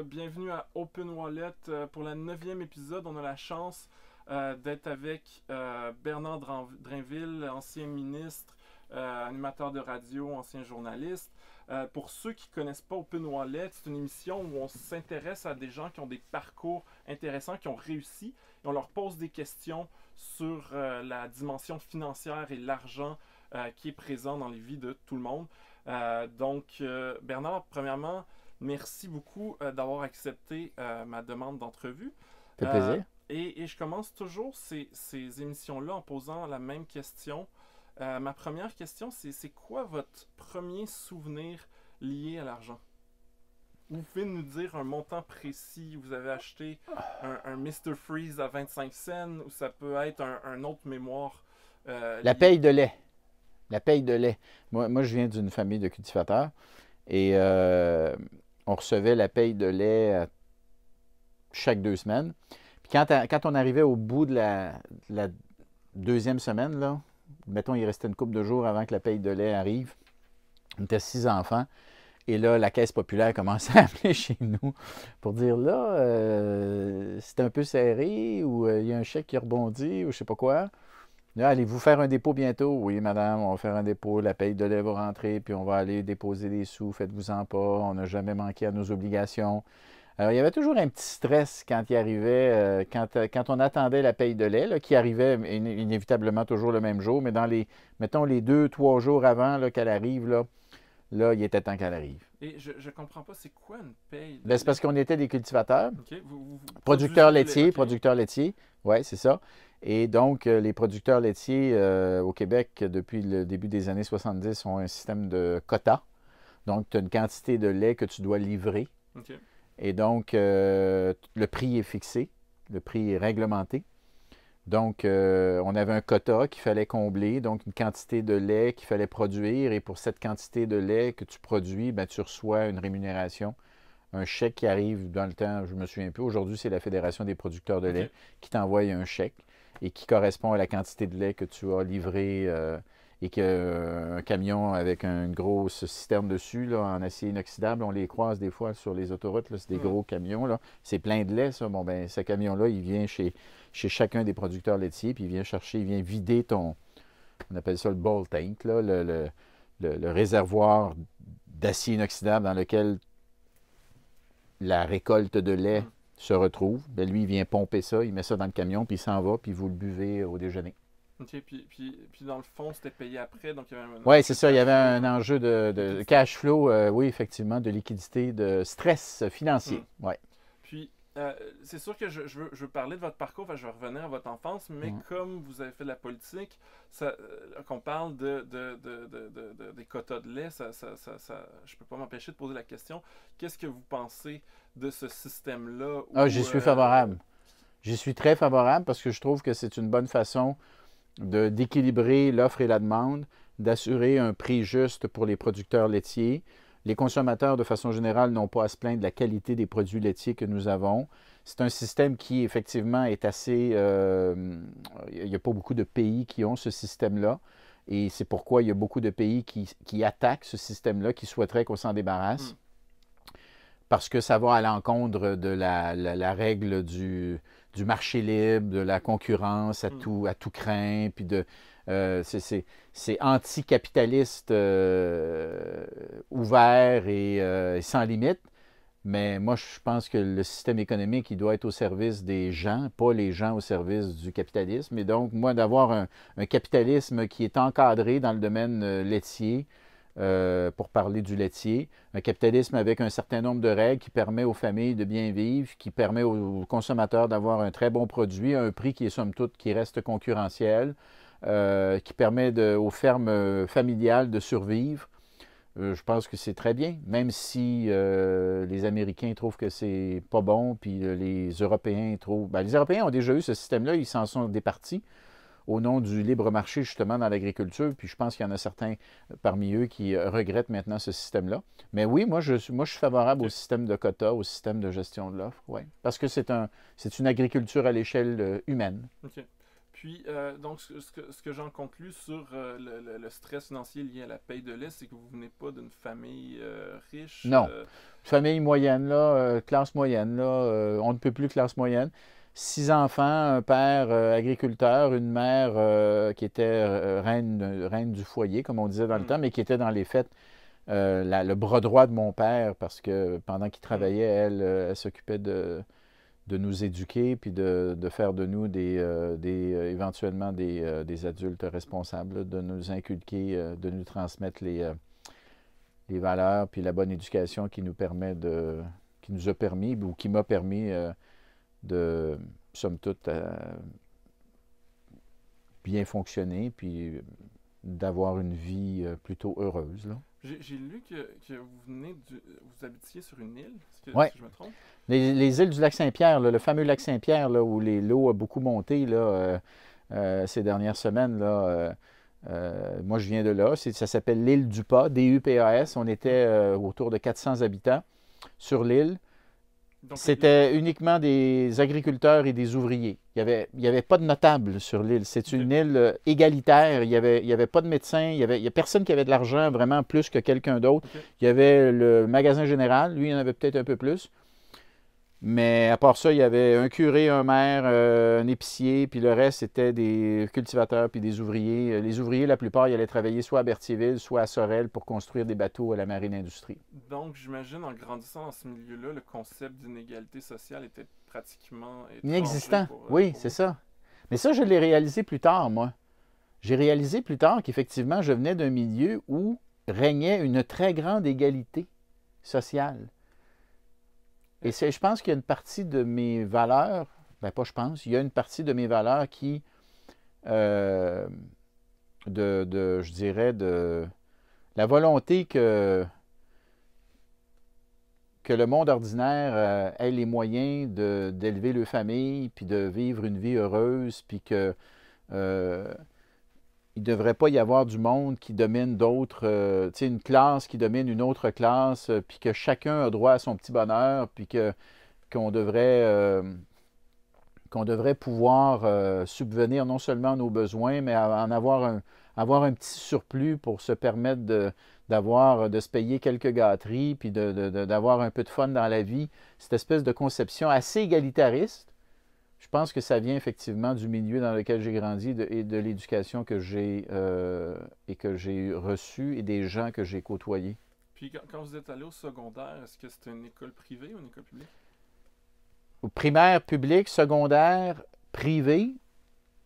Bienvenue à Open Wallet. Pour la 9e épisode, on a la chance d'être avec Bernard Drainville, ancien ministre, animateur de radio, ancien journaliste. Pour ceux qui ne connaissent pas Open Wallet, c'est une émission où on s'intéresse à des gens qui ont des parcours intéressants, qui ont réussi, et on leur pose des questions sur la dimension financière et l'argent qui est présent dans les vies de tout le monde. Bernard, premièrement, merci beaucoup d'avoir accepté ma demande d'entrevue. Ça fait plaisir. Et je commence toujours ces émissions-là en posant la même question. Ma première question, c'est quoi votre premier souvenir lié à l'argent? Vous pouvez nous dire un montant précis? Vous avez acheté un Mr. Freeze à 25 cents ou ça peut être un autre mémoire? La paye de lait. La paye de lait. Moi je viens d'une famille de cultivateurs et on recevait la paye de lait chaque 2 semaines. Puis quand on arrivait au bout de la deuxième semaine, là, mettons, il restait une couple de jours avant que la paye de lait arrive, on était 6 enfants. Et là, la Caisse populaire commençait à appeler chez nous pour dire, là, c'est un peu serré ou il y a un chèque qui rebondit ou je sais pas quoi. Là, allez-vous faire un dépôt bientôt? Oui, madame, on va faire un dépôt. La paye de lait va rentrer, puis on va aller déposer des sous. Faites-vous-en pas. On n'a jamais manqué à nos obligations. Alors, il y avait toujours un petit stress quand il arrivait, quand on attendait la paye de lait, là, qui arrivait inévitablement toujours le même jour, mais mettons, les 2-3 jours avant qu'elle arrive, là, il était temps qu'elle arrive. Et je ne comprends pas, c'est quoi une paye? Ben, c'est parce qu'on était des cultivateurs, Okay. Vous producteurs laitiers, okay. Producteurs laitiers, oui, c'est ça. Et donc, les producteurs laitiers au Québec, depuis le début des années 70, ont un système de quotas. Donc, tu as une quantité de lait que tu dois livrer. Okay. Et donc, le prix est fixé, le prix est réglementé. Donc, on avait un quota qu'il fallait combler, donc une quantité de lait qu'il fallait produire. Et pour cette quantité de lait que tu produis, ben, tu reçois une rémunération, un chèque qui arrive dans le temps, je me souviens plus. Aujourd'hui, c'est la Fédération des producteurs de lait qui t'envoie un chèque et qui correspond à la quantité de lait que tu as livré et qu'un camion avec un gros citerne dessus, là, en acier inoxydable, on les croise des fois sur les autoroutes, c'est des gros camions, là. C'est plein de lait, ça. Bon, ben, ce camion-là, il vient chez chacun des producteurs laitiers, puis il vient vider on appelle ça le ball tank, là, le réservoir d'acier inoxydable dans lequel la récolte de lait se retrouve. Bien, lui, il vient pomper ça, il met ça dans le camion, puis il s'en va, puis vous le buvez au déjeuner. OK, puis dans le fond, c'était payé après, donc il y avait un... Oui, c'est ça, il y avait un enjeu de cash flow, oui, effectivement, de liquidité, de stress financier. Ouais. Puis, c'est sûr que je veux parler de votre parcours, je vais revenir à votre enfance, mais comme vous avez fait de la politique, qu'on parle des quotas de lait, je ne peux pas m'empêcher de poser la question. Qu'est-ce que vous pensez de ce système-là? J'y suis favorable. J'y suis très favorable parce que je trouve que c'est une bonne façon d'équilibrer l'offre et la demande, d'assurer un prix juste pour les producteurs laitiers. Les consommateurs, de façon générale, n'ont pas à se plaindre de la qualité des produits laitiers que nous avons. C'est un système qui, effectivement, est assez... il n'y a pas beaucoup de pays qui ont ce système-là. Et c'est pourquoi il y a beaucoup de pays qui attaquent ce système-là, qui souhaiteraient qu'on s'en débarrasse. Parce que ça va à l'encontre de la règle du marché libre, de la concurrence à tout crin, puis c'est anticapitaliste ouvert et sans limite. Mais moi, je pense que le système économique, il doit être au service des gens, pas les gens au service du capitalisme. Et donc, moi, d'avoir un capitalisme qui est encadré dans le domaine laitier, pour parler du laitier, un capitalisme avec un certain nombre de règles qui permet aux familles de bien vivre, qui permet aux consommateurs d'avoir un très bon produit à un prix qui est somme toute, qui reste concurrentiel, qui permet aux fermes familiales de survivre. Je pense que c'est très bien, même si les Américains trouvent que c'est pas bon, puis les Européens trouvent... Ben, les Européens ont déjà eu ce système-là, ils s'en sont départis au nom du libre marché, justement, dans l'agriculture. Puis je pense qu'il y en a certains parmi eux qui regrettent maintenant ce système-là. Mais oui, moi, je suis favorable au système de quotas, au système de gestion de l'offre, oui. Parce que c'est une agriculture à l'échelle humaine. OK. Puis, donc, ce que j'en conclus sur le stress financier lié à la paye de lait, c'est que vous venez pas d'une famille riche. Non. Famille moyenne, là, classe moyenne, là, on ne peut plus classe moyenne. 6 enfants, un père agriculteur, une mère qui était reine du foyer, comme on disait dans le temps, mais qui était dans les faits le bras droit de mon père, parce que pendant qu'il travaillait, elle s'occupait de nous éduquer, puis de faire de nous éventuellement des adultes responsables, là, de nous inculquer, de nous transmettre les valeurs, puis la bonne éducation qui nous a permis, ou qui m'a permis de, somme toute, bien fonctionner, puis d'avoir une vie plutôt heureuse, là. J'ai lu que vous habitiez sur une île, Ouais. si je me trompe. Les îles du Lac-Saint-Pierre, là, le fameux Lac-Saint-Pierre, là, où l'eau a beaucoup monté là, ces dernières semaines, là, moi, je viens de là. Ça s'appelle l'île du Pas, D-U-P-A-S. On était autour de 400 habitants sur l'île. C'était uniquement des agriculteurs et des ouvriers. Il y avait pas de notables sur l'île. C'est une île égalitaire. Il y avait pas de médecins. Il y a personne qui avait de l'argent vraiment plus que quelqu'un d'autre. Il y avait le magasin général. Lui, il en avait peut-être un peu plus. Mais à part ça, il y avait un curé, un maire, un épicier, puis le reste, c'était des cultivateurs puis des ouvriers. Les ouvriers, la plupart, ils allaient travailler soit à Berthierville, soit à Sorel pour construire des bateaux à la marine industrie. Donc, j'imagine, en grandissant dans ce milieu-là, le concept d'inégalité sociale était pratiquement inexistant. Oui, c'est ça. Mais ça, je l'ai réalisé plus tard, moi. J'ai réalisé plus tard qu'effectivement, je venais d'un milieu où régnait une très grande égalité sociale. Et je pense qu'il y a une partie de mes valeurs, ben pas je pense, il y a une partie de mes valeurs qui, je dirais, de la volonté que le monde ordinaire ait les moyens d'élever leur famille, puis de vivre une vie heureuse, puis que il ne devrait pas y avoir du monde qui domine d'autres, tu sais, une classe qui domine une autre classe, puis que chacun a droit à son petit bonheur, puis qu'on devrait pouvoir subvenir non seulement à nos besoins, mais avoir un petit surplus pour se permettre de se payer quelques gâteries, puis d'avoir un peu de fun dans la vie. Cette espèce de conception assez égalitariste, je pense que ça vient effectivement du milieu dans lequel j'ai grandi et de l'éducation que j'ai reçue et des gens que j'ai côtoyés. Puis quand vous êtes allé au secondaire, est-ce que c'était une école privée ou une école publique? Au primaire public, secondaire privé,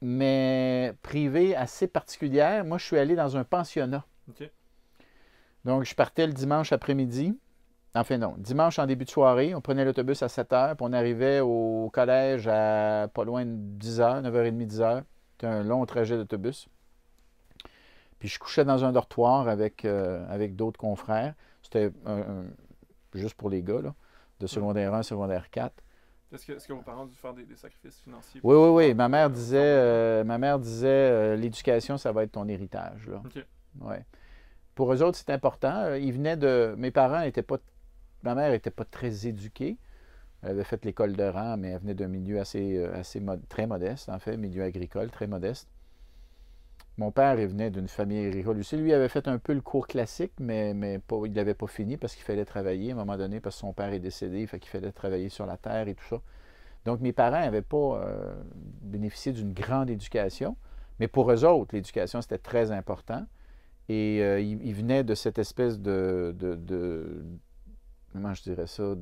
mais privé assez particulière. Moi, je suis allé dans un pensionnat. OK. Donc, je partais le dimanche après-midi. Enfin non, dimanche en début de soirée, on prenait l'autobus à 7 h, puis on arrivait au collège à pas loin de 10 h, 9h30, 10 h. C'était un long trajet d'autobus. Puis je couchais dans un dortoir avec d'autres confrères. C'était juste pour les gars, là, de secondaire 1 à secondaire 4. Est-ce que vos parents ont dû faire des sacrifices financiers? Oui. Ma mère disait l'éducation, ça va être ton héritage. Là. OK. Ouais. Pour eux autres, c'est important. Ils venaient de. Mes parents n'étaient pas. Ma mère n'était pas très éduquée. Elle avait fait l'école de rang, mais elle venait d'un milieu très modeste, en fait, milieu agricole, très modeste. Mon père, il venait d'une famille agricole aussi. Lui, il avait fait un peu le cours classique, mais il n'avait pas fini parce qu'il fallait travailler à un moment donné, parce que son père est décédé, fait qu'il fallait travailler sur la terre et tout ça. Donc, mes parents n'avaient pas bénéficié d'une grande éducation, mais pour eux autres, l'éducation, c'était très important. Et ils venaient de cette espèce comment je dirais ça,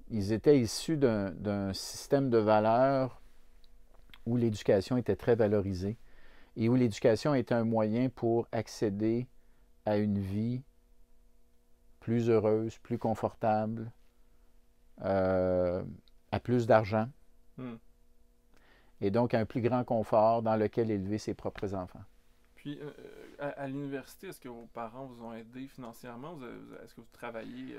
ils étaient issus d'un système de valeurs où l'éducation était très valorisée et où l'éducation était un moyen pour accéder à une vie plus heureuse, plus confortable, à plus d'argent et donc à un plus grand confort dans lequel élever ses propres enfants. Puis, à l'université, est-ce que vos parents vous ont aidé financièrement? Est-ce que vous travaillez?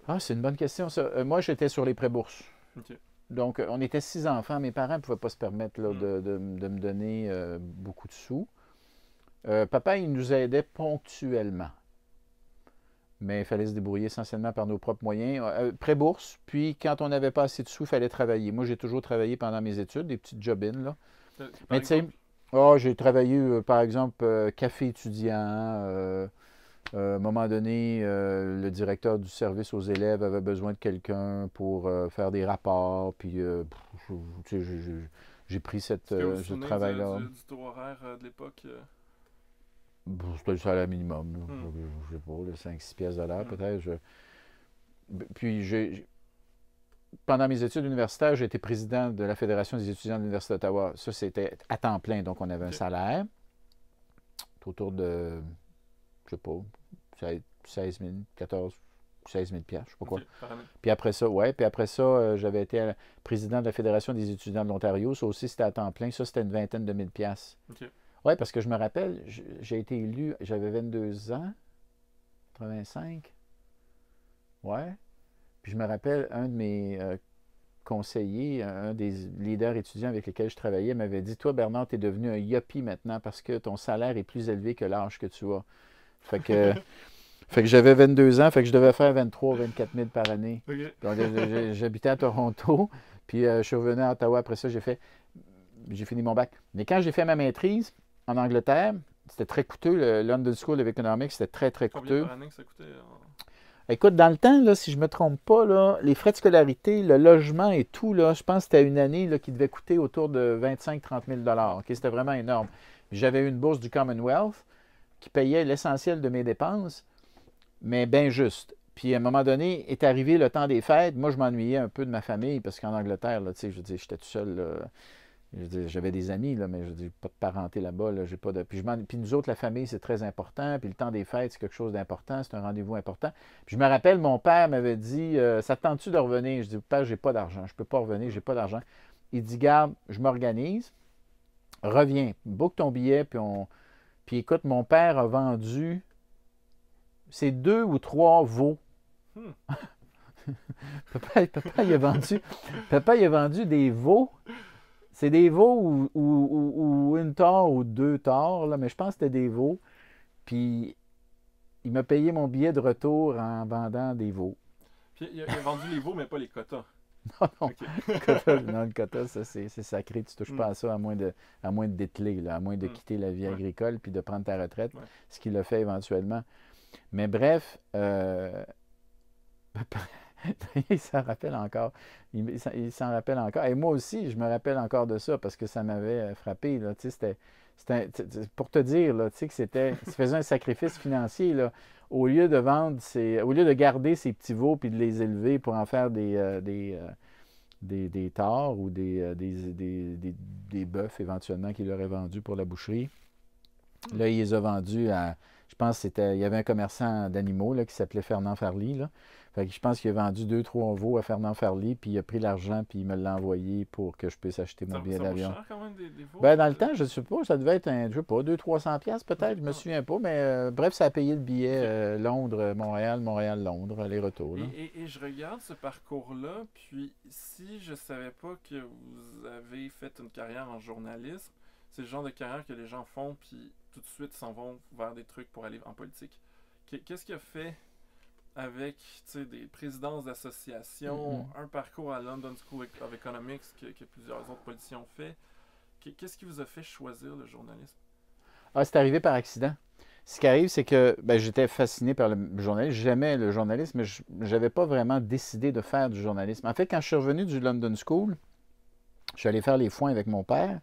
Ah, c'est une bonne question, ça. Moi, j'étais sur les pré-bourses. OK. Donc, on était 6 enfants. Mes parents ne pouvaient pas se permettre là, de me donner beaucoup de sous. Papa, il nous aidait ponctuellement. Mais il fallait se débrouiller essentiellement par nos propres moyens. Pré-bourse, puis quand on n'avait pas assez de sous, il fallait travailler. Moi, j'ai toujours travaillé pendant mes études, des petites job-ins, là. Par Mais tu sais, exemple? j'ai travaillé, par exemple, café étudiant. À un moment donné, le directeur du service aux élèves avait besoin de quelqu'un pour faire des rapports. Puis, tu sais, j'ai pris Est-ce que vous vous ce souvenez travail-là. du taux horaire de l'époque? C'était le salaire minimum, là. Hmm, Je sais pas, 5-6 pièces de l'heure hmm, peut-être. Puis, pendant mes études universitaires, j'ai été président de la Fédération des étudiants de l'Université d'Ottawa. Ça, c'était à temps plein, donc on avait un OK. salaire autour de, je sais pas, 16 000, 14, 16 000 piastres, je sais pas quoi. OK, par année. Puis après ça, j'avais été président de la Fédération des étudiants de l'Ontario. Ça aussi, c'était à temps plein. Ça, c'était une vingtaine de mille piastres. OK. Oui, parce que je me rappelle, j'ai été élu, j'avais 22 ans, 85. Ouais. Puis je me rappelle, un de mes conseillers, un des leaders étudiants avec lesquels je travaillais, m'avait dit, toi, Bernard, tu es devenu un yuppie maintenant parce que ton salaire est plus élevé que l'âge que tu as. Fait que, fait que j'avais 22 ans, fait que je devais faire 23 24 000 par année. OK. Donc, j'habitais à Toronto, puis je suis revenu à Ottawa. Après ça, j'ai fini mon bac. Mais quand j'ai fait ma maîtrise en Angleterre, c'était très coûteux. Le London School of Economics, c'était très, très Combien coûteux. par année que ça coûtait? Écoute, dans le temps, là, si je ne me trompe pas, là, les frais de scolarité, le logement et tout, là, je pense que c'était une année là, qui devait coûter autour de 25-30 000 $. OK? C'était vraiment énorme. J'avais eu une bourse du Commonwealth qui payait l'essentiel de mes dépenses, mais bien juste. Puis à un moment donné, est arrivé le temps des fêtes. Moi, je m'ennuyais un peu de ma famille parce qu'en Angleterre, là, je veux dire, j'étais tout seul. Là. Je veux dire, j'avais des amis, là, mais je dis pas de parenté là-bas. Là, j'ai pas de... puis nous autres, la famille, c'est très important. Puis le temps des fêtes, c'est quelque chose d'important. C'est un rendez-vous important. Puis je me rappelle, mon père m'avait dit ça te tente-tu de revenir? Je dis père, j'ai pas d'argent. Je peux pas revenir, j'ai pas d'argent. Il dit garde, je m'organise. Reviens, book ton billet. Puis écoute, mon père a vendu ses 2 ou 3 veaux. Hmm. Papa, il a vendu des veaux. C'est des veaux ou une tare ou 2 tares, là, mais je pense que c'était des veaux. Puis il m'a payé mon billet de retour en vendant des veaux. Puis il a vendu les veaux, mais pas les quotas. Non, non, OK. le quota, ça, c'est sacré. Tu ne touches pas à ça à moins de dételer, là, à moins de quitter la vie Ouais. agricole puis de prendre ta retraite, Ouais. ce qu'il a fait éventuellement. Mais bref, il s'en rappelle encore. Il s'en rappelle encore. Et moi aussi, je me rappelle encore de ça parce que ça m'avait frappé. Là. Tu sais, pour te dire là, tu sais, que il faisait un sacrifice financier. Là. Au lieu de garder ses petits veaux et de les élever pour en faire des tares ou des bœufs éventuellement qu'il aurait vendus pour la boucherie, là, il les a vendus à. Je pense il y avait un commerçant d'animaux là, qui s'appelait Fernand Farly. Là. Fait que je pense qu'il a vendu 2-3 veaux à Fernand Farly, puis il a pris l'argent, puis il me l'a envoyé pour que je puisse acheter mon billet Ça vaut d'avion. cher quand même des veaux? Ben, dans le temps, je ne sais pas, ça devait être je sais pas, 200-300 piastres peut-être, OK. je me souviens pas, mais bref, ça a payé le billet OK. Londres-Montréal, Montréal-Londres, aller-retour. Là. Et je regarde ce parcours-là, puis si je savais pas que vous avez fait une carrière en journalisme, c'est le genre de carrière que les gens font, puis tout de suite s'en vont vers des trucs pour aller en politique. Qu'est-ce qui a fait avec des présidences d'associations, un parcours à London School of Economics que plusieurs autres politiciens ont fait? Qu'est-ce qui vous a fait choisir le journalisme? Ah, c'est arrivé par accident. Ce qui arrive, c'est que j'étais fasciné par le journalisme. J'aimais le journalisme, mais je n'avais pas vraiment décidé de faire du journalisme. En fait, quand je suis revenu du London School, je suis allé faire les foins avec mon père.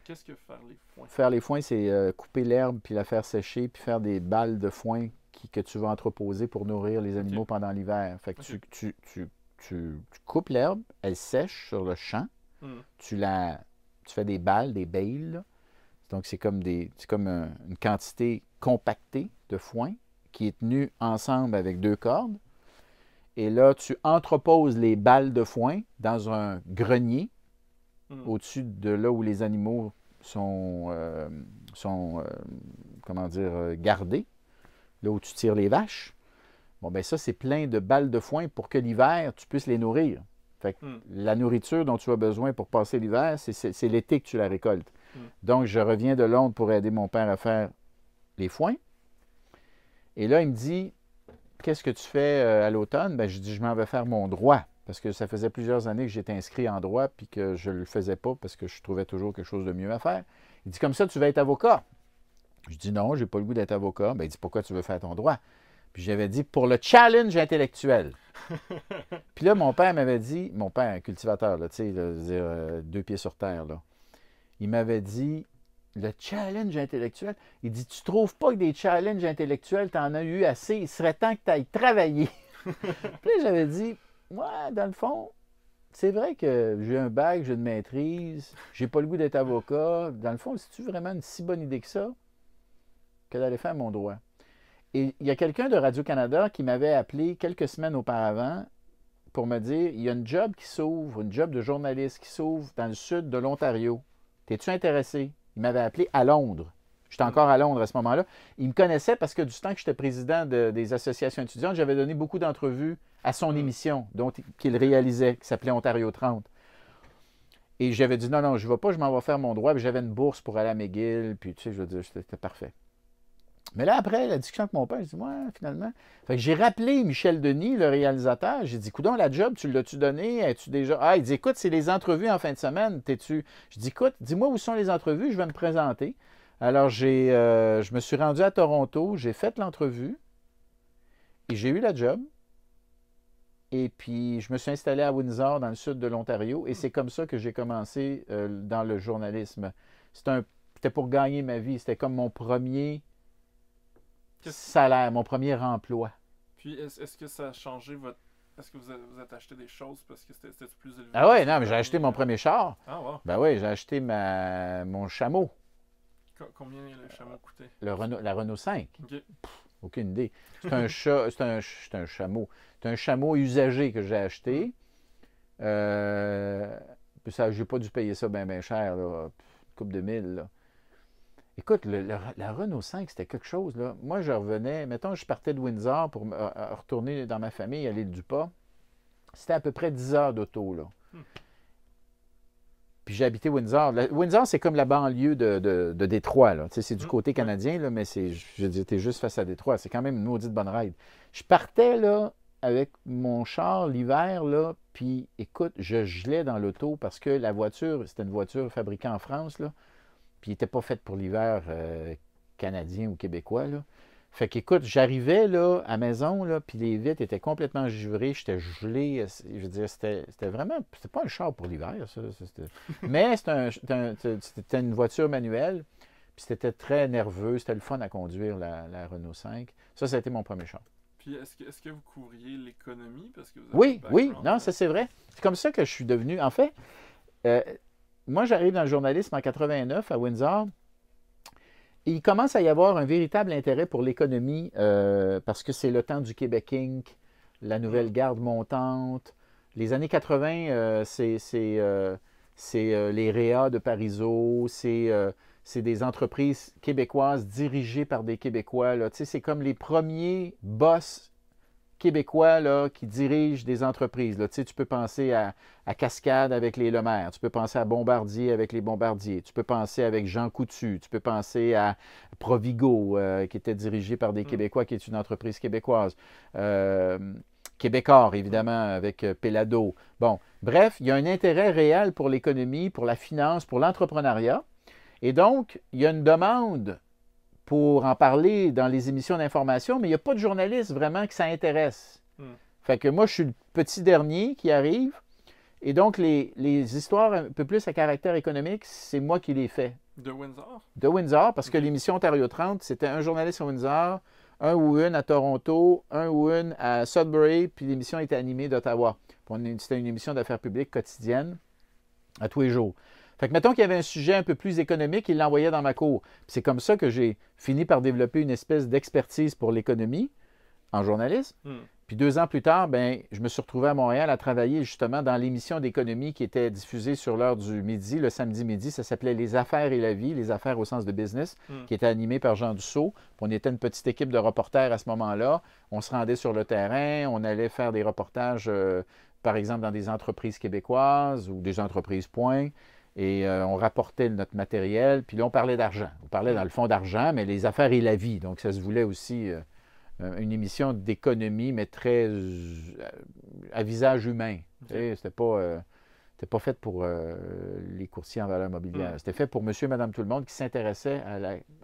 Qu'est-ce que faire les foins? Faire les foins, c'est couper l'herbe, puis la faire sécher, puis faire des balles de foin que tu vas entreposer pour nourrir les animaux pendant l'hiver. Fait que tu coupes l'herbe, elle sèche sur le champ, tu fais des balles, des bales, là. Donc c'est comme une quantité compactée de foin qui est tenue ensemble avec 2 cordes. Et là, tu entreposes les balles de foin dans un grenier au-dessus de là où les animaux sont gardés, là où tu tires les vaches. Bon, ben ça, c'est plein de balles de foin pour que l'hiver, tu puisses les nourrir. Fait que la nourriture dont tu as besoin pour passer l'hiver, c'est l'été que tu la récoltes. Donc, je reviens de Londres pour aider mon père à faire les foins. Et là, il me dit, qu'est-ce que tu fais à l'automne? Ben, je dis, je m'en vais faire mon droit. parce que ça faisait plusieurs années que j'étais inscrit en droit puis que je ne le faisais pas parce que je trouvais toujours quelque chose de mieux à faire. Il dit, comme ça, tu vas être avocat. Je dis, non, je n'ai pas le goût d'être avocat. Ben, il dit, pourquoi tu veux faire ton droit? Puis j'avais dit, pour le challenge intellectuel. Puis là, mon père m'avait dit, mon père, un cultivateur, là, tu sais, là, 2 pieds sur terre, là, il m'avait dit, le challenge intellectuel, il dit, tu trouves pas que des challenges intellectuels, tu en as eu assez, il serait temps que tu ailles travailler. Puis là, j'avais dit, moi, dans le fond, c'est vrai que j'ai un bac, j'ai une maîtrise, j'ai pas le goût d'être avocat. Dans le fond, c'est-tu vraiment une si bonne idée que ça que d'aller faire mon droit? Et il y a quelqu'un de Radio-Canada qui m'avait appelé quelques semaines auparavant pour me dire, il y a une job qui s'ouvre, une job de journaliste qui s'ouvre dans le sud de l'Ontario. T'es-tu intéressé? Il m'avait appelé à Londres. J'étais encore à Londres à ce moment-là. Il me connaissait parce que du temps que j'étais président des associations étudiantes, j'avais donné beaucoup d'entrevues à son émission qu'il réalisait, qui s'appelait Ontario 30. Et j'avais dit, non, je ne vais pas, je m'en vais faire mon droit. Puis j'avais une bourse pour aller à McGill. Puis, tu sais, je veux dire, c'était parfait. Mais là, après la discussion avec mon père, je dis, ouais, finalement. Fait que j'ai rappelé Michel Denis, le réalisateur. J'ai dit, coudonc, la job, tu l'as-tu donné? Es-tu déjà. Ah, il dit, écoute, c'est les entrevues en fin de semaine. T'es-tu. Je dis, écoute, dis-moi où sont les entrevues, je vais me présenter. Alors, je me suis rendu à Toronto, j'ai fait l'entrevue et j'ai eu la job. Et puis, je me suis installé à Windsor, dans le sud de l'Ontario. Et c'est comme ça que j'ai commencé dans le journalisme. C'était pour gagner ma vie. C'était comme mon premier salaire, mon premier emploi. Puis, est-ce que ça a changé votre... Est-ce que vous êtes acheté des choses parce que c'était plus élevé? Ah ouais, non, mais j'ai acheté mon premier char. Ah ouais? Ben oui, j'ai acheté mon chameau. Combien le chameau coûtait? La Renault 5. Okay. Aucune idée. C'est un chameau. C'est un chameau usagé que j'ai acheté. Puis ça, j'ai pas dû payer ça bien cher, là, une couple de mille. Là. Écoute, la Renault 5, c'était quelque chose. Là. Moi, je revenais, mettons, je partais de Windsor pour retourner dans ma famille à l'île du Pas. C'était à peu près 10 heures d'auto. Là. Puis j'ai habité Windsor. Windsor, c'est comme la banlieue de Détroit. Là. Tu sais, c'est du côté canadien, là, mais je veux dire, t'es juste face à Détroit. C'est quand même une maudite bonne ride. Je partais là avec mon char l'hiver, là, puis écoute, je gelais dans l'auto parce que la voiture, c'était une voiture fabriquée en France, là, puis elle n'était pas faite pour l'hiver canadien ou québécois. Là. Fait qu'écoute, j'arrivais là, à la maison, là, puis les vitres étaient complètement givrées, j'étais gelé. Je veux dire, c'était vraiment. C'était pas un char pour l'hiver, ça. Mais c'était une voiture manuelle, puis c'était très nerveux, c'était le fun à conduire, la Renault 5. Ça a été mon premier char. Puis est-ce que vous couvriez l'économie? Parce que vous avez oui, non, ça c'est vrai. C'est comme ça que je suis devenu. En fait, moi j'arrive dans le journalisme en 89 à Windsor. Il commence à y avoir un véritable intérêt pour l'économie parce que c'est le temps du Québec Inc., la nouvelle garde montante. Les années 80, c'est les réa de Parizeau, c'est des entreprises québécoises dirigées par des Québécois. Là. C'est comme les premiers boss québécois là, qui dirigent des entreprises. Là. Tu peux penser à Cascade avec les Lemaire, tu peux penser à Bombardier avec les Bombardier, tu peux penser avec Jean Coutu, tu peux penser à Provigo, qui était dirigé par des Québécois, qui est une entreprise québécoise. Québécois, évidemment, avec Pelado. Bon, bref, il y a un intérêt réel pour l'économie, pour la finance, pour l'entrepreneuriat. Et donc, il y a une demande pour en parler dans les émissions d'information, mais il n'y a pas de journalistes vraiment qui ça intéresse. Fait que moi, je suis le petit dernier qui arrive. Et donc, les histoires un peu plus à caractère économique, c'est moi qui les fais. De Windsor? De Windsor, parce que l'émission Ontario 30, c'était un journaliste à Windsor, un ou une à Toronto, un ou une à Sudbury, puis l'émission était animée d'Ottawa. C'était une émission d'affaires publiques quotidienne à tous les jours. Fait que mettons qu'il y avait un sujet un peu plus économique, il l'envoyait dans ma cour. Puis c'est comme ça que j'ai fini par développer une espèce d'expertise pour l'économie en journalisme. Puis 2 ans plus tard, ben, je me suis retrouvé à Montréal à travailler justement dans l'émission d'économie qui était diffusée sur l'heure du midi, le samedi midi. Ça s'appelait Les Affaires et la vie, les affaires au sens de business, qui était animée par Jean Dussault. Puis on était une petite équipe de reporters à ce moment-là. On se rendait sur le terrain, on allait faire des reportages, par exemple, dans des entreprises québécoises ou des entreprises point. Et on rapportait notre matériel, puis là, on parlait d'argent. On parlait dans le fond d'argent, mais les affaires et la vie. Donc, ça se voulait aussi une émission d'économie, mais très à visage humain. Okay. C'était pas fait pour les courtiers en valeurs mobilières. C'était fait pour monsieur et madame tout le monde qui s'intéressait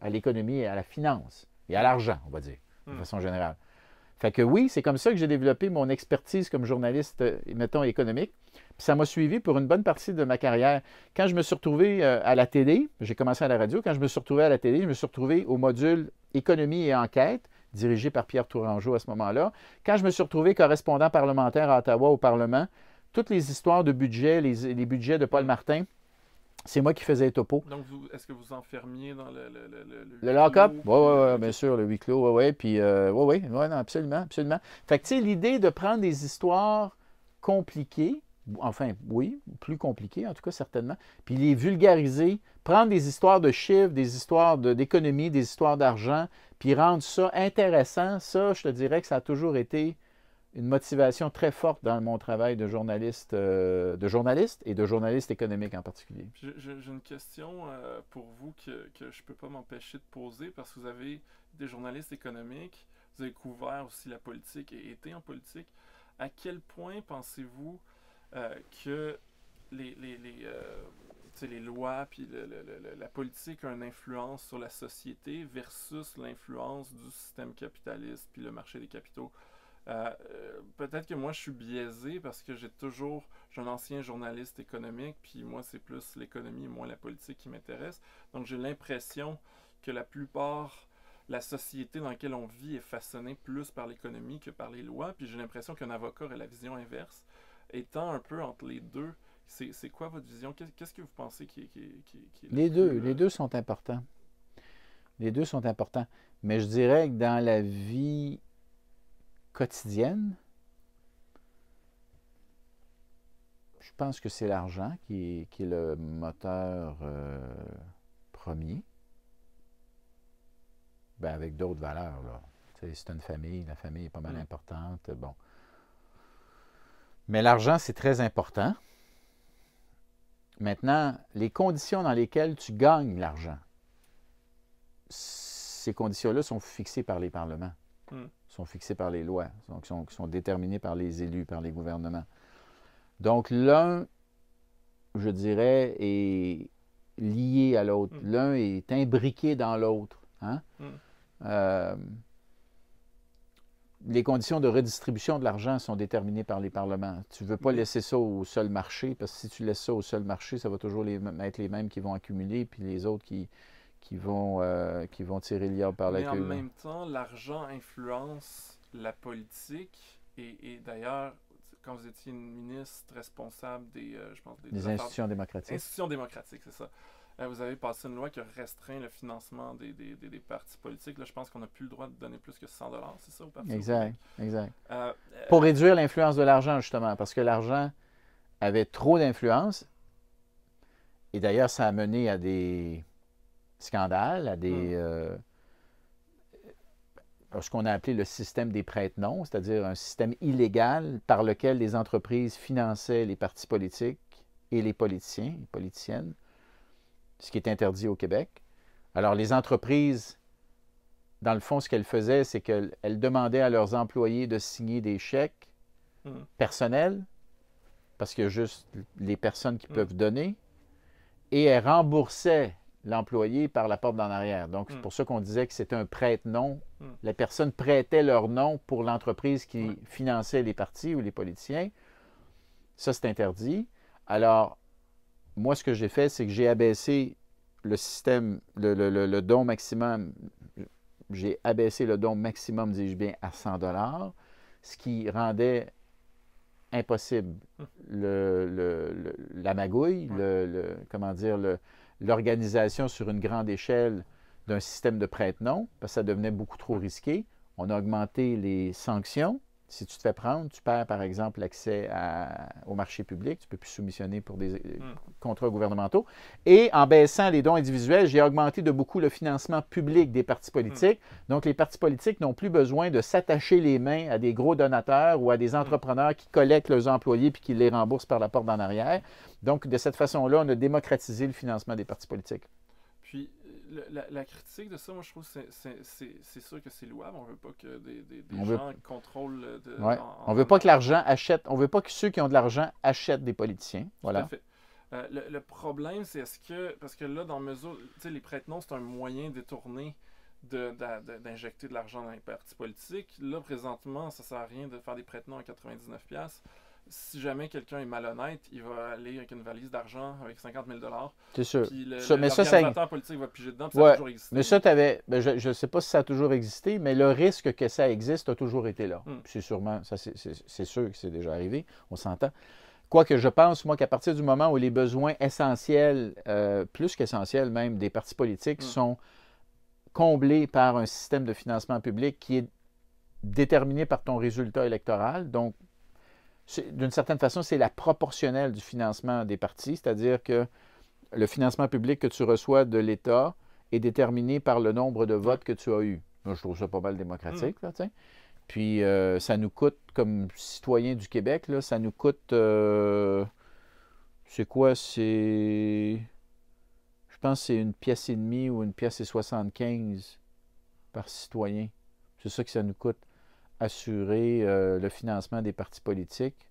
à l'économie et à la finance et à l'argent, on va dire, de façon générale. Fait que oui, c'est comme ça que j'ai développé mon expertise comme journaliste, mettons, économique. Puis ça m'a suivi pour une bonne partie de ma carrière. Quand je me suis retrouvé à la télé, j'ai commencé à la radio, quand je me suis retrouvé à la télé, je me suis retrouvé au module Économie et enquête, dirigé par Pierre Tourangeau à ce moment-là. Quand je me suis retrouvé correspondant parlementaire à Ottawa au Parlement, toutes les histoires de budget, les budgets de Paul Martin, c'est moi qui faisais les topos. Donc, est-ce que vous enfermiez dans le lock-up? Oui, bien sûr, le huis clos, oui. Puis, oui, non, absolument, absolument. Fait que, tu sais, l'idée de prendre des histoires compliquées, enfin, oui, plus compliquées, en tout cas, certainement, puis les vulgariser, prendre des histoires de chiffres, des histoires d'économie, des histoires d'argent, puis rendre ça intéressant, ça, je te dirais que ça a toujours été une motivation très forte dans mon travail de journaliste et de journaliste économique en particulier. J'ai une question pour vous que je ne peux pas m'empêcher de poser parce que vous avez des journalistes économiques, vous avez couvert aussi la politique et été en politique. À quel point pensez-vous que les lois puis la politique ont une influence sur la société versus l'influence du système capitaliste puis le marché des capitaux? Peut-être que moi je suis biaisé parce que j'ai un ancien journaliste économique, puis moi c'est plus l'économie, moins la politique qui m'intéresse. Donc j'ai l'impression que la société dans laquelle on vit est façonnée plus par l'économie que par les lois, puis j'ai l'impression qu'un avocat aurait la vision inverse. Étant un peu entre les deux, c'est quoi votre vision? Qu'est-ce que vous pensez qui est les deux sont importants. Les deux sont importants. Mais je dirais que dans la vie quotidienne, je pense que c'est l'argent qui est le moteur premier. Ben, avec d'autres valeurs, là. C'est une famille, la famille est pas mal importante. Bon. Mais l'argent, c'est très important. Maintenant, les conditions dans lesquelles tu gagnes l'argent, ces conditions-là sont fixées par les parlements. Sont fixées par les lois, donc sont déterminées par les élus, par les gouvernements. Donc, l'un, je dirais, est lié à l'autre. L'un est imbriqué dans l'autre. Hein? Les conditions de redistribution de l'argent sont déterminées par les parlements. Tu ne veux pas laisser ça au seul marché, parce que si tu laisses ça au seul marché, ça va toujours être les mêmes qui vont accumuler, puis les autres qui vont tirer le diable par la queue. Mais en même temps, l'argent influence la politique. Et d'ailleurs, quand vous étiez une ministre responsable des institutions démocratiques. Institutions démocratiques, c'est ça. Vous avez passé une loi qui restreint le financement des partis politiques. Là, je pense qu'on n'a plus le droit de donner plus que 100 $, c'est ça, aux partis politiques? Exact. Pour réduire l'influence de l'argent, justement, parce que l'argent avait trop d'influence. Et d'ailleurs, ça a mené à des scandales, à ce qu'on a appelé le système des prête-noms, c'est-à-dire un système illégal par lequel les entreprises finançaient les partis politiques et les politiciens, les politiciennes, ce qui est interdit au Québec. Alors, les entreprises, dans le fond, ce qu'elles faisaient, c'est qu'elles demandaient à leurs employés de signer des chèques personnels, parce qu'il y a juste les personnes qui peuvent donner, et elles remboursaient l'employé par la porte d'en arrière. Donc, c'est pour ça qu'on disait que c'était un prête-nom. Les personnes prêtaient leur nom pour l'entreprise qui finançait les partis ou les politiciens. Ça, c'est interdit. Alors, moi, ce que j'ai fait, c'est que j'ai abaissé le système, le don maximum. J'ai abaissé le don maximum, dis-je bien, à 100 $, ce qui rendait impossible la magouille, l'organisation sur une grande échelle d'un système de prête-nom, parce que ça devenait beaucoup trop risqué. On a augmenté les sanctions. Si tu te fais prendre, tu perds, par exemple, l'accès au marché public. Tu ne peux plus soumissionner pour des contrats gouvernementaux. Et en baissant les dons individuels, j'ai augmenté de beaucoup le financement public des partis politiques. Donc, les partis politiques n'ont plus besoin de s'attacher les mains à des gros donateurs ou à des entrepreneurs qui collectent leurs employés puis qui les remboursent par la porte d'en arrière. Donc, de cette façon-là, on a démocratisé le financement des partis politiques. Puis, la critique de ça, moi, je trouve que c'est sûr que c'est louable. On veut pas que des On gens contrôlent... Ouais. On veut pas que l'argent achète... On veut pas que ceux qui ont de l'argent achètent des politiciens. Voilà. Tout à fait. Le problème, c'est est-ce que... Parce que là, dans mesure... Tu sais, les prête-noms, c'est un moyen détourné d'injecter de l'argent dans les partis politiques. Là, présentement, ça sert à rien de faire des prête-noms à 99$. Si jamais quelqu'un est malhonnête, il va aller avec une valise d'argent avec 50 000 $. C'est sûr. Puis Mais l'organisateur politique va piger dedans, puis ouais, ça a toujours existé. Mais ça, je ne sais pas si ça a toujours existé, mais le risque que ça existe a toujours été là. C'est sûrement, c'est sûr que c'est déjà arrivé, on s'entend. Quoique je pense, moi, qu'à partir du moment où les besoins essentiels, plus qu'essentiels même, des partis politiques sont comblés par un système de financement public qui est déterminé par ton résultat électoral, donc d'une certaine façon, c'est la proportionnelle du financement des partis, c'est-à-dire que le financement public que tu reçois de l'État est déterminé par le nombre de votes que tu as eus. Moi, je trouve ça pas mal démocratique. Là, puis, ça nous coûte, comme citoyens du Québec, là, ça nous coûte... c'est quoi? Je pense que c'est 1,5 pièce ou 1,75 pièce par citoyen. C'est ça que ça nous coûte. Assurer le financement des partis politiques,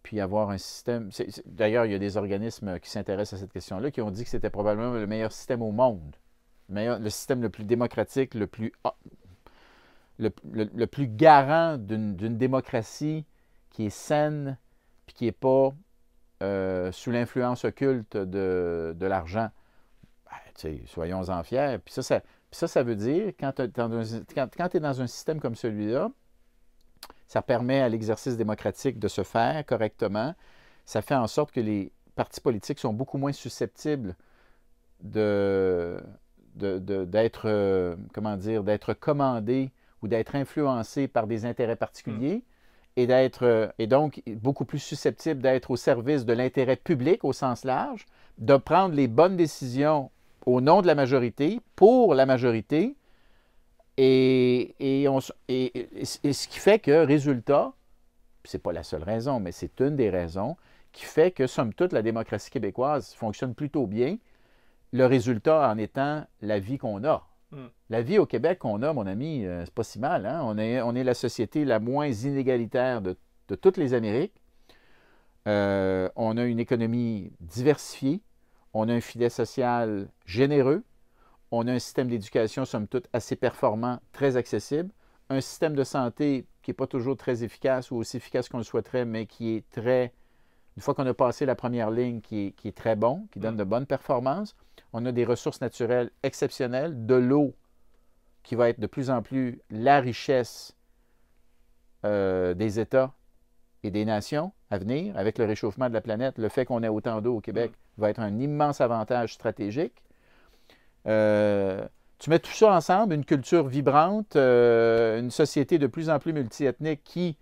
puis avoir un système... D'ailleurs, il y a des organismes qui s'intéressent à cette question-là qui ont dit que c'était probablement le meilleur système au monde. Le système le plus démocratique, le plus garant d'une démocratie qui est saine, puis qui n'est pas sous l'influence occulte de l'argent. Ben, soyons-en fiers. Puis ça veut dire, quand tu es dans un système comme celui-là, ça permet à l'exercice démocratique de se faire correctement. Ça fait en sorte que les partis politiques sont beaucoup moins susceptibles d'être commandés ou d'être influencés par des intérêts particuliers et donc beaucoup plus susceptibles d'être au service de l'intérêt public au sens large, de prendre les bonnes décisions au nom de la majorité, pour la majorité, et ce qui fait que, résultat, ce n'est pas la seule raison, mais c'est une des raisons, qui fait que, somme toute, la démocratie québécoise fonctionne plutôt bien, le résultat en étant la vie qu'on a. La vie au Québec qu'on a, mon ami, c'est pas si mal. Hein? On est la société la moins inégalitaire de toutes les Amériques. On a une économie diversifiée. On a un filet social généreux. On a un système d'éducation, somme toute, assez performant, très accessible. Un système de santé qui n'est pas toujours très efficace ou aussi efficace qu'on le souhaiterait, mais qui est très, une fois qu'on a passé la première ligne, qui est très bon, qui donne de bonnes performances. On a des ressources naturelles exceptionnelles, de l'eau qui va être de plus en plus la richesse des États et des nations à venir, avec le réchauffement de la planète. Le fait qu'on ait autant d'eau au Québec va être un immense avantage stratégique. Tu mets tout ça ensemble, une culture vibrante, une société de plus en plus multiethnique qui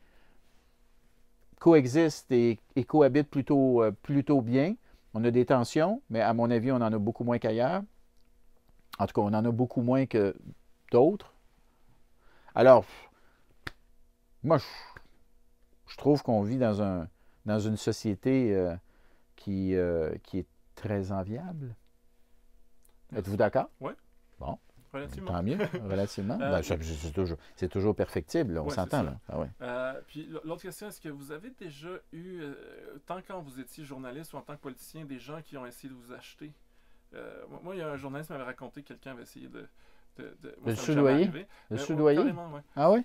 coexiste et cohabite plutôt bien. On a des tensions, mais à mon avis, on en a beaucoup moins qu'ailleurs. En tout cas, on en a beaucoup moins que d'autres. Alors, moi, je trouve qu'on vit dans une société qui est très enviable. Êtes-vous d'accord? Oui. Bon. Relativement. Tant mieux, relativement. C'est toujours perfectible, là, on s'entend. Là. Ah ouais. Puis l'autre question, est-ce que vous avez déjà eu, tant quand vous étiez journaliste ou en tant que politicien, des gens qui ont essayé de vous acheter? Moi, il y a un journaliste qui m'avait raconté que quelqu'un avait essayé de le soudoyer? Le soudoyer? Carrément, oui. Ah oui?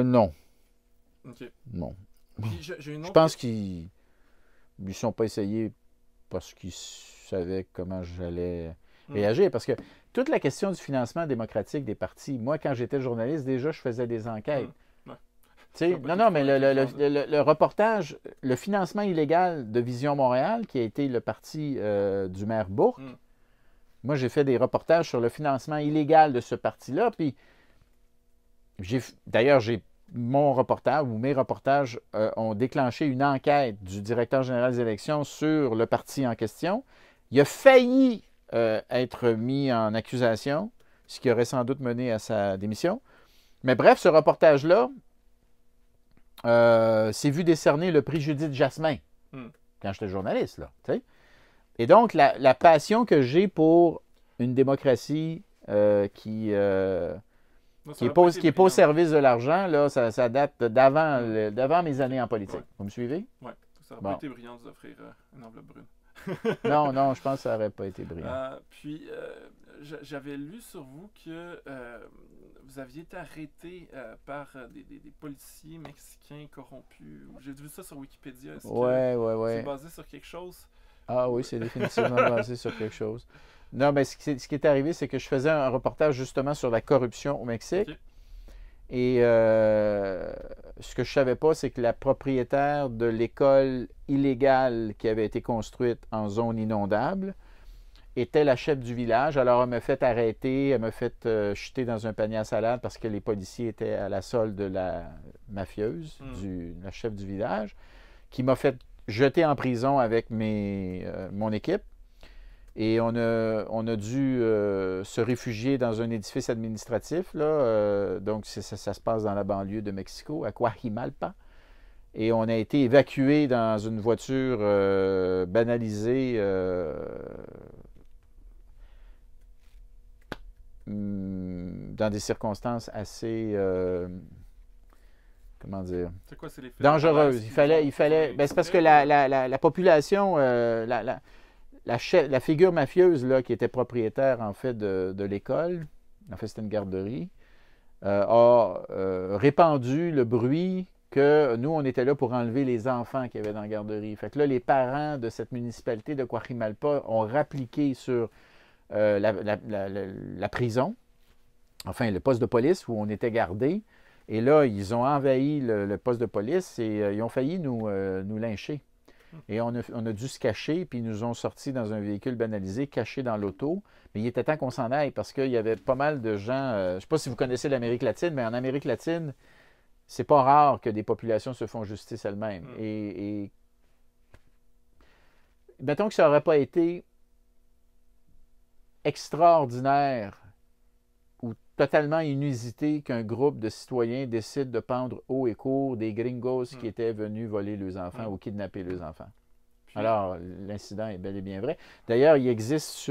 Non. OK. Non. J'ai une autre... Je pense qu'ils ne sont pas essayés parce qu'ils savaient comment j'allais réagir. Parce que toute la question du financement démocratique des partis, moi, quand j'étais journaliste, déjà, je faisais des enquêtes. Non, mais le reportage, le financement illégal de Vision Montréal, qui a été le parti du maire Bourque, moi, j'ai fait des reportages sur le financement illégal de ce parti-là. Puis, d'ailleurs, mon reportage ou mes reportages ont déclenché une enquête du directeur général des élections sur le parti en question. Il a failli être mis en accusation, ce qui aurait sans doute mené à sa démission. Mais bref, ce reportage-là s'est vu décerner le prix Judith Jasmin, quand j'étais journaliste, là, tu sais. Et donc, la passion que j'ai pour une démocratie qui Non, ça qui n'est aurait pas, été qui est pas au brillant. service de l'argent, là, ça date d'avant mes années en politique. Ouais. Vous me suivez? Ouais, ça aurait pas Bon. été brillant de vous offrir une enveloppe brune. Non, non, je pense que ça n'aurait pas été brillant. Puis, j'avais lu sur vous que vous aviez été arrêté par des policiers mexicains corrompus. J'ai vu ça sur Wikipédia. Est-ce que Ouais, ouais, c'est ouais. basé sur quelque chose? Ah oui, c'est définitivement basé sur quelque chose. Non, mais ce qui est arrivé, c'est que je faisais un reportage justement sur la corruption au Mexique. Ok. Et ce que je ne savais pas, c'est que la propriétaire de l'école illégale qui avait été construite en zone inondable était la chef du village. Alors, elle m'a fait arrêter, elle m'a fait jeter dans un panier à salade parce que les policiers étaient à la solde de la mafieuse, la chef du village, qui m'a fait jeter en prison avec mon équipe. Et on a dû se réfugier dans un édifice administratif. Là, donc, ça se passe dans la banlieue de Mexico, à Coajimalpa. Et on a été évacué dans une voiture banalisée dans des circonstances assez, comment dire, C'est quoi, c'est les faits dangereuses. Il fallait, ben, c'est parce que la population, la figure mafieuse là, qui était propriétaire en fait de l'école, en fait c'était une garderie, a répandu le bruit que nous, on était là pour enlever les enfants qu'il y avait dans la garderie. Fait que là, les parents de cette municipalité de Coajimalpa ont rappliqué sur la prison, enfin le poste de police où on était gardés. Et là, ils ont envahi le poste de police et ils ont failli nous lyncher. Et on a dû se cacher, puis ils nous ont sortis dans un véhicule banalisé, caché dans l'auto. Mais il était temps qu'on s'en aille parce qu'il y avait pas mal de gens. Je ne sais pas si vous connaissez l'Amérique latine, mais en Amérique latine, c'est pas rare que des populations se font justice elles-mêmes. Et mettons que ça n'aurait pas été extraordinaire ou totalement inusité qu'un groupe de citoyens décide de pendre haut et court des gringos qui étaient venus voler leurs enfants ou kidnapper leurs enfants. Alors, l'incident est bel et bien vrai. D'ailleurs, il existe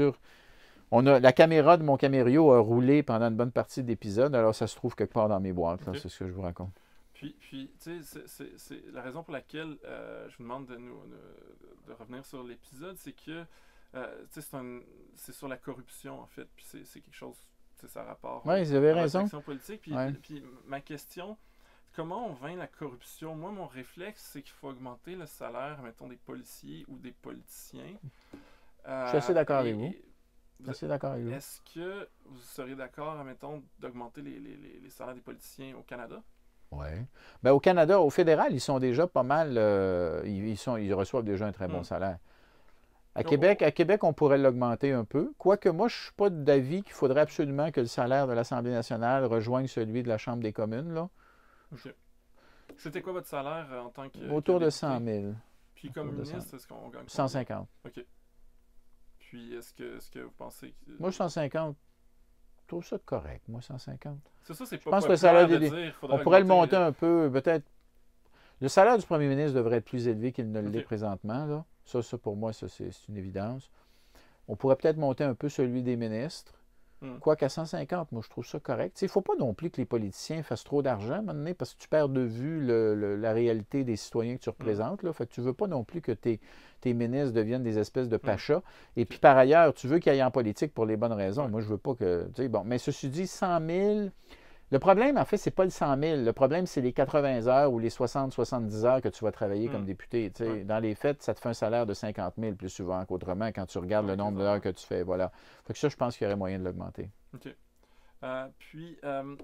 la caméra de mon Camériau a roulé pendant une bonne partie de l'épisode, alors ça se trouve quelque part dans mes boîtes, c'est ce que je vous raconte. Puis tu sais, c'est la raison pour laquelle je vous demande de revenir sur l'épisode, c'est que c'est sur la corruption, en fait, puis c'est quelque chose, ça a rapport oui, vous avez à raison. l'action politique. Puis ma question, comment on vainc la corruption? Moi, mon réflexe, c'est qu'il faut augmenter le salaire, mettons, des policiers ou des politiciens. Je suis assez d'accord avec vous. Est-ce que vous seriez d'accord, mettons, d'augmenter les salaires des politiciens au Canada? Oui. Ben, au Canada, au fédéral, ils sont déjà pas mal. Ils reçoivent déjà un très bon salaire. À Québec, on pourrait l'augmenter un peu. Quoique moi, je ne suis pas d'avis qu'il faudrait absolument que le salaire de l'Assemblée nationale rejoigne celui de la Chambre des communes. Là. OK. C'était quoi votre salaire en tant que... Autour de 100 000. Puis comme ministre, est-ce qu'on gagne 150. OK. Puis est-ce que vous pensez que... Moi, 150, je trouve ça correct. Moi, 150. C'est ça, c'est pas je pense que le salaire de dire, on pourrait le monter un peu, peut-être. Le salaire du premier ministre devrait être plus élevé qu'il ne l'est présentement. Là. Ça, pour moi, c'est une évidence. On pourrait peut-être monter un peu celui des ministres. Quoiqu'à 150, moi, je trouve ça correct. Il ne faut pas non plus que les politiciens fassent trop d'argent, à un moment donné, parce que tu perds de vue la réalité des citoyens que tu représentes. Là. Fait que tu ne veux pas non plus que tes ministres deviennent des espèces de pachas. Et puis, par ailleurs, tu veux qu'ils aillent en politique pour les bonnes raisons. Moi, je ne veux pas que... Bon, mais ceci dit, 100 000... Le problème, en fait, c'est pas le 100 000. Le problème, c'est les 80 heures ou les 60-70 heures que tu vas travailler comme député. Dans les faits, ça te fait un salaire de 50 000 plus souvent qu'autrement quand tu regardes le nombre d'heures que tu fais. Voilà. Fait que ça, je pense qu'il y aurait moyen de l'augmenter. OK. Puis, en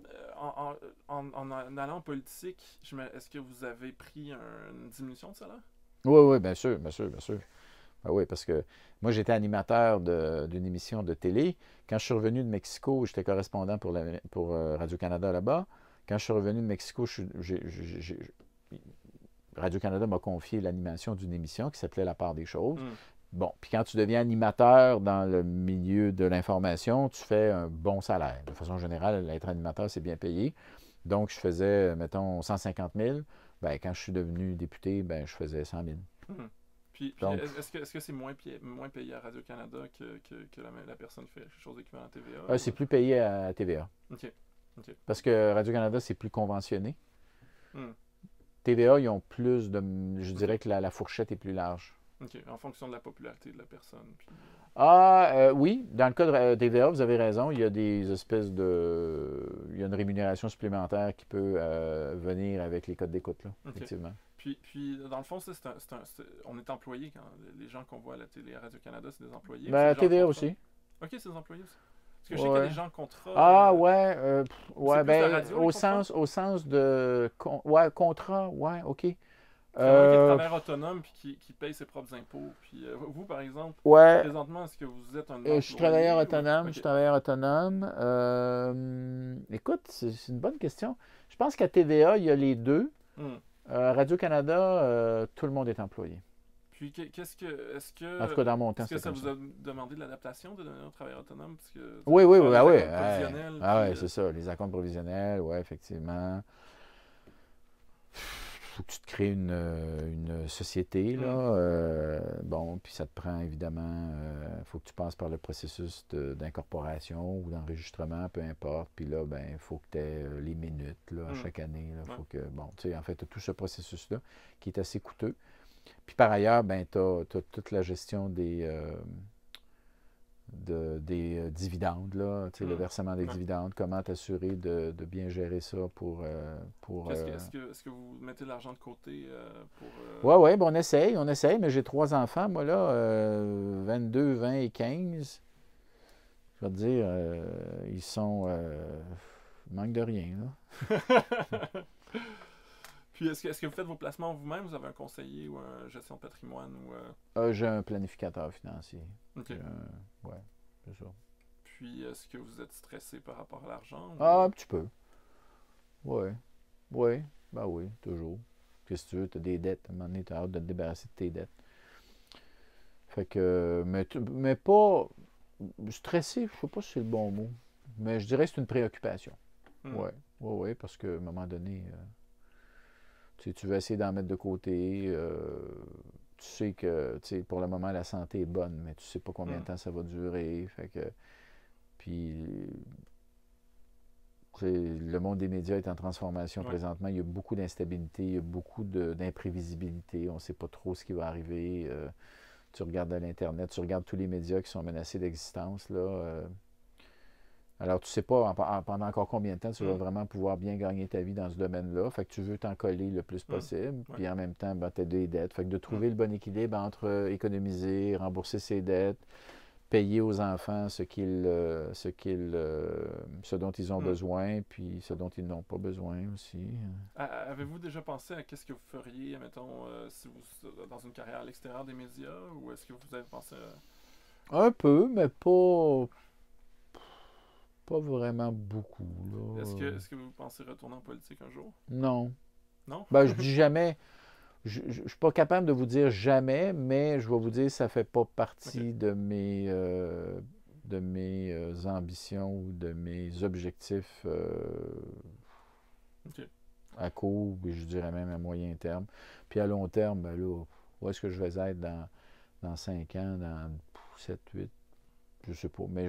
allant en politique, est-ce que vous avez pris une diminution de salaire? Oui, bien sûr. Ben oui, parce que moi, j'étais animateur d'une émission de télé. Quand je suis revenu de Mexico, j'étais correspondant pour Radio-Canada là-bas. Quand je suis revenu de Mexico, Radio-Canada m'a confié l'animation d'une émission qui s'appelait La part des choses. Bon, puis quand tu deviens animateur dans le milieu de l'information, tu fais un bon salaire. De façon générale, être animateur, c'est bien payé. Donc, je faisais, mettons, 150 000. Ben, quand je suis devenu député, ben, je faisais 100 000. Puis Donc, est-ce que c'est moins payé à Radio-Canada que la personne qui fait quelque chose d'équivalent à TVA? c'est plus payé à TVA. OK. OK. Parce que Radio-Canada, c'est plus conventionné. Hmm. TVA, ils ont plus de... Je dirais que la fourchette est plus large. OK. En fonction de la popularité de la personne. Puis... Oui, dans le cas de TVA, vous avez raison, il y a des espèces de... Il y a une rémunération supplémentaire qui peut venir avec les codes d'écoute, là, OK. effectivement. Puis, dans le fond, on est employé quand les gens qu'on voit à la télé à Radio-Canada, c'est des employés. Ben, c'est des gens TVA en contrat? aussi. OK, c'est des employés aussi. Parce que je sais qu'il y a des gens en contrat. Ouais, c'est plus la ben, radio, les contrats? au sens de... Ouais, contrat, ouais, OK. Comme un qui travaille autonome puis qui paye ses propres impôts. Puis vous, par exemple, Ouais, présentement, est-ce que vous êtes un employé? je suis travailleur ou- autonome, OK. je suis travailleur autonome. Écoute, c'est une bonne question. Je pense qu'à TVA, il y a les deux. Hmm. Radio-Canada, tout le monde est employé. Puis est-ce que En tout cas, dans mon temps, est-ce que c'était ça comme vous ça. a demandé de l'adaptation de devenir un travailleur autonome? Parce que Oui, oui, oui, faire ah des oui. acomptes provisionnels, Ah puis, ouais, c'est ça. Les acomptes provisionnels, ouais, effectivement. Faut que tu te crées une société, là. Bon, puis ça te prend évidemment, faut que tu passes par le processus d'incorporation ou d'enregistrement, peu importe. Puis là, ben, il faut que tu aies les minutes, là, chaque année. Là, faut que, bon, tu sais, en fait, tu as tout ce processus-là qui est assez coûteux. Puis par ailleurs, ben, tu as toute la gestion des dividendes, là, tu sais, le versement des dividendes, comment t'assurer de bien gérer ça pour... Est-ce que vous mettez de l'argent de côté pour... Ouais, bon, on essaye, mais j'ai 3 enfants, moi, là, 22, 20 et 15. Je vais te dire, ils sont... ils manquent de rien, là. Puis est-ce que vous faites vos placements vous-même? Vous avez un conseiller ou un gestion de patrimoine? Ou, J'ai un planificateur financier. OK. Ouais, c'est ça. Puis est-ce que vous êtes stressé par rapport à l'argent? Un petit peu. Ouais. Oui, ben oui, toujours. Qu'est-ce que tu veux? Tu as des dettes. À un moment donné, tu as hâte de te débarrasser de tes dettes. Fait que, mais pas stressé, je sais pas si c'est le bon mot. Mais je dirais que c'est une préoccupation. Ouais, parce qu'à un moment donné, tu veux essayer d'en mettre de côté. Tu sais que pour le moment, la santé est bonne, mais tu sais pas combien de temps ça va durer. Fait que, puis, le monde des médias est en transformation présentement. Il y a beaucoup d'instabilité, il y a beaucoup d'imprévisibilité. On ne sait pas trop ce qui va arriver. Tu regardes à l'Internet, tu regardes tous les médias qui sont menacés d'existence, là. Alors, tu ne sais pas pendant encore combien de temps tu vas vraiment pouvoir bien gagner ta vie dans ce domaine-là. Fait que tu veux t'en coller le plus possible. Puis en même temps, ben, tu as des dettes. Fait que de trouver le bon équilibre entre économiser, rembourser ses dettes, payer aux enfants ce dont ils ont besoin, puis ce dont ils n'ont pas besoin aussi. Avez-vous déjà pensé à qu'est-ce que vous feriez, mettons, si vous dans une carrière à l'extérieur des médias, ou est-ce que vous avez pensé à... Un peu, mais pas vraiment beaucoup, là. Est-ce que vous pensez retourner en politique un jour? Non. Non? Ben, je dis jamais. Je ne suis pas capable de vous dire jamais, mais je vais vous dire que ça ne fait pas partie de mes ambitions ou de mes objectifs à court, et je dirais même à moyen terme. Puis à long terme, ben là, où est-ce que je vais être dans 5 ans, dans 7, 8, je sais pas. Mais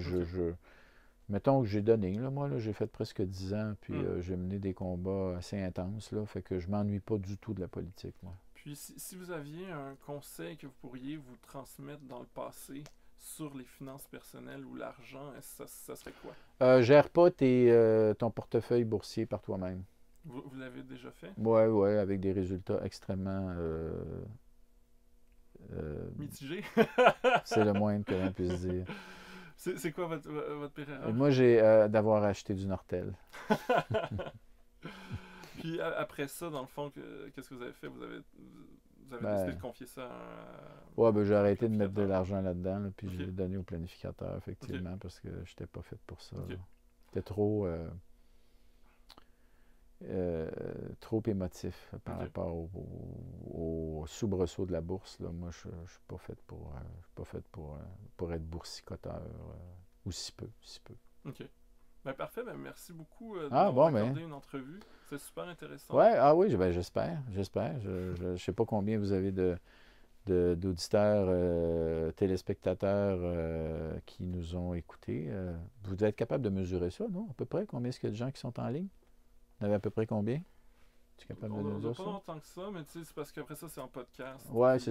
mettons que j'ai donné, là, moi, là, j'ai fait presque 10 ans, puis j'ai mené des combats assez intenses, là, fait que je m'ennuie pas du tout de la politique, moi. Puis si vous aviez un conseil que vous pourriez vous transmettre dans le passé sur les finances personnelles ou l'argent, ça serait quoi? Gère pas ton portefeuille boursier par toi-même. Vous l'avez déjà fait? Oui, avec des résultats extrêmement... mitigés? C'est le moins que l'on puisse dire. C'est quoi votre pire erreur? Moi, j'ai d'avoir acheté du Nortel. Puis après ça, dans le fond, qu'est-ce que vous avez fait? Vous avez décidé de confier ça à Ouais, ben j'ai arrêté de mettre de l'argent là-dedans, là, puis je l'ai donné au planificateur, effectivement, OK. parce que je n'étais pas fait pour ça. OK. C'était trop émotif par rapport au soubresaut de la bourse. Là. Moi, je ne suis pas fait pour être boursicoteur ou si peu. OK. Ben, parfait. Ben, merci beaucoup de m'avoir accordé une entrevue. C'est super intéressant. Ouais, oui, ben, j'espère. Je ne sais pas combien vous avez d'auditeurs, téléspectateurs qui nous ont écoutés. Vous devez être capable de mesurer ça, non? À peu près, combien est-ce qu'il y a de gens qui sont en ligne? Vous en avez à peu près combien? Tu es capable de On nous n'a dire pas ça? longtemps que ça, mais tu sais, c'est parce qu'après ça, c'est en podcast. Ouais, c'est